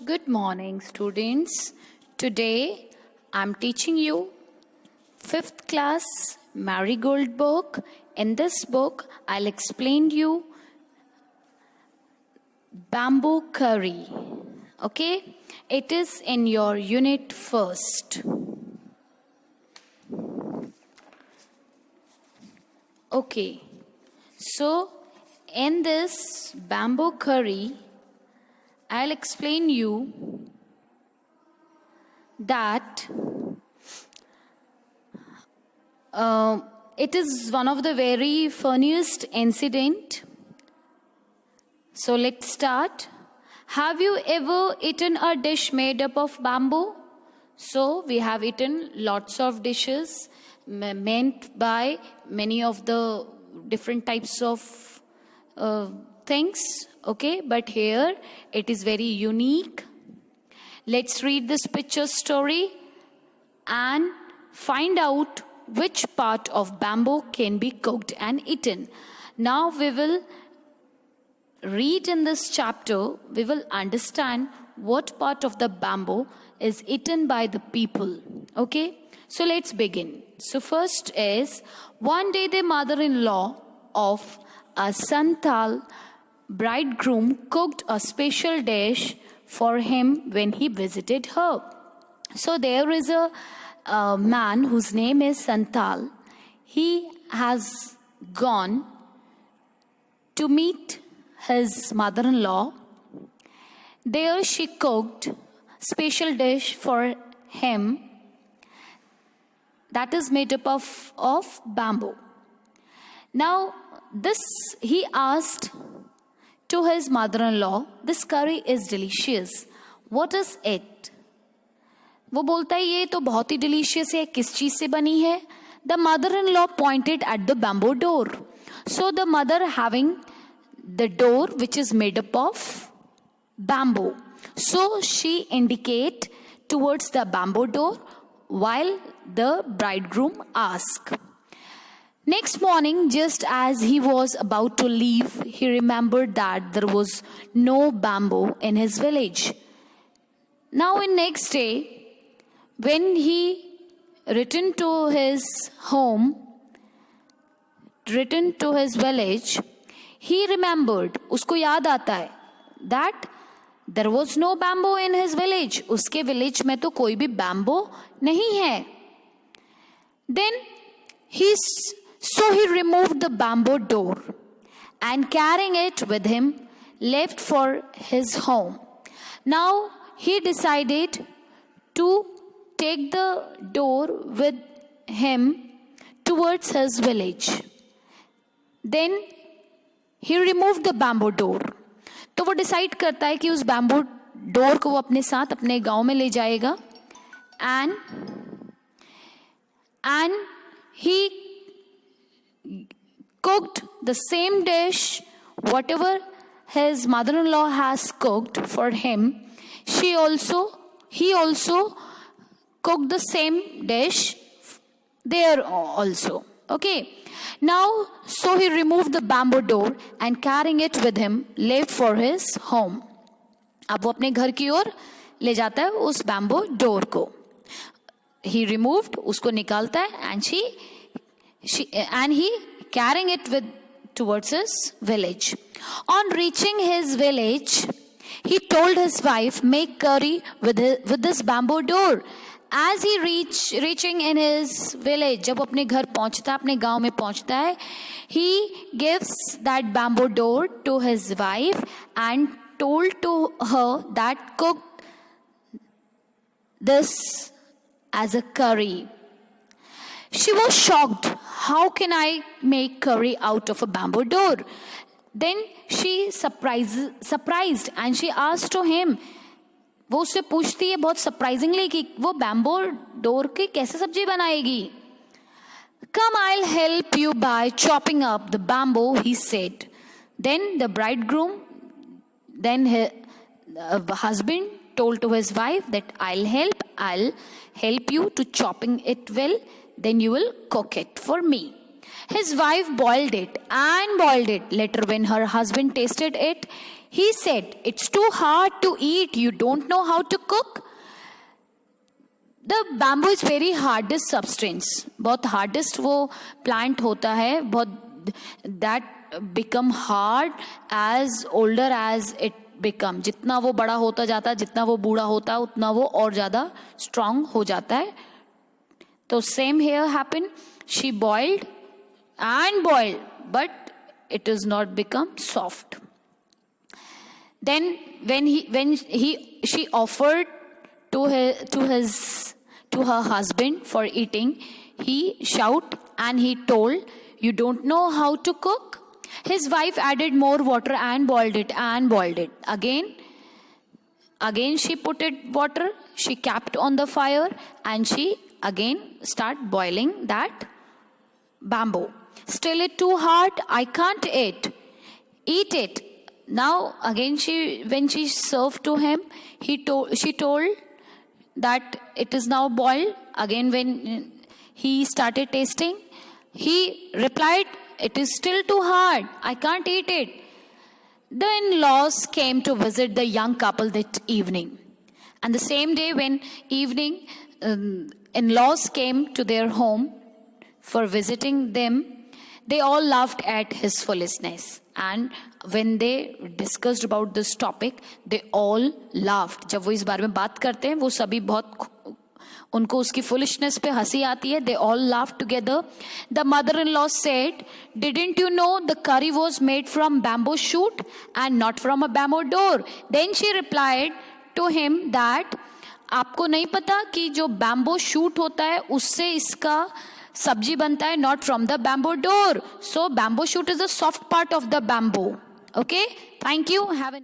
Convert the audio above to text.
Good morning, students. Today I'm teaching you 5th class Marigold book. In this book, I'll explain you bamboo curry. Okay? It is in your unit first. Okay. So, in this bamboo curry, I'll explain you that it is one of the very funniest incident. So let's start. Have you ever eaten a dish made up of bamboo? So we have eaten lots of dishes meant by many of the different types of things. Okay, but here it is very unique. Let's read this picture story and find out which part of bamboo can be cooked and eaten. Now we will read in this chapter, we will understand what part of the bamboo is eaten by the people. Okay, so let's begin. So first is, one day the mother-in-law of a Santal bridegroom cooked a special dish for him when he visited her. So there is a man whose name is Santal. He has gone to meet his mother-in-law. There she cooked special dish for him that is made up of bamboo. Now this he asked to his mother-in-law, this curry is delicious. What is it? वो बोलता है ये तो बहुत ही delicious है, किस चीज से बनी है? The mother-in-law pointed at the bamboo door. So the mother having the door which is made up of bamboo. So she indicate towards the bamboo door while the bridegroom asked. Next morning, just as he was about to leave, he remembered that there was no bamboo in his village. Now, in next day, when he returned to his home, returned to his village, he remembered, उसको याद आता है, that there was no bamboo in his village. उसके village में तो कोई भी bamboo नहीं है. Then So he removed the bamboo door and carrying it with him left for his home. Now he decided to take the door with him towards his village. Then he removed the bamboo door. तो वो decide करता है कि उस bamboo door को वो अपने साथ अपने गांव में ले जाएगा and he cooked the same dish, whatever his mother-in-law has cooked for him. He also cooked the same dish there also. Okay. Now, so he removed the bamboo door and carrying it with him, left for his home. अब वो अपने घर की ओर ले जाता है उस bamboo door को. He removed, उसको निकालता है and he carrying it towards his village. On reaching his village, he told his wife, make curry with this bamboo door. As he reaching in his village, जब अपने घर पहुंचता है, अपने गांव में पहुंचता है, he gives that bamboo door to his wife and told to her that cook this as a curry. She was shocked. How can I make curry out of a bamboo door? Then she surprised and she asked to him. वो उससे पूछती है बहुत surprisingly कि वो bamboo door की कैसे सब्जी बनाएगी? Come, I'll help you by chopping up the bamboo, he said. Then the bridegroom, then his husband told to his wife that I'll help you to chopping it well. Then you will cook it for me. His wife boiled it. Later when her husband tasted it, He said, "It's too hard to eat. You don't know how to cook." The bamboo is very hardest substance. बहुत hardest वो plant होता है. बहुत that become hard as older as it become. जितना वो बड़ा होता जाता है, जितना वो बूढ़ा होता है, उतना वो और ज़्यादा strong हो जाता है. तो same here happened. She boiled and boiled, but it is not become soft. Then when she offered to her husband for eating, he shouted and he told, "You don't know how to cook?" His wife added more water and boiled it and boiled it. Again she put it water, she kept on the fire and she again start boiling that bamboo. "Still it too hard, I can't eat it." Now again when she served to him, she told that it is now boiled. Again when he started tasting, he replied, "It is still too hard, I can't eat it." The in-laws came to visit the young couple that evening. And the same day when evening, in-laws came to their home for visiting them, they all laughed at his foolishness. And when they discussed about this topic, they all laughed. जब वो इस बारे में बात करते हैं, वो सभी बहुत उनको उसकी foolishness पे हंसी आती है. They all laughed together. The mother-in-law said, "Didn't you know the curry was made from bamboo shoot and not from a bamboo door?" Then she replied to him that आपको नहीं पता कि जो bamboo shoot होता है उससे इसका सब्जी बनता है, not from the bamboo door. So bamboo shoot is a soft part of the bamboo. Okay, thank you. Have a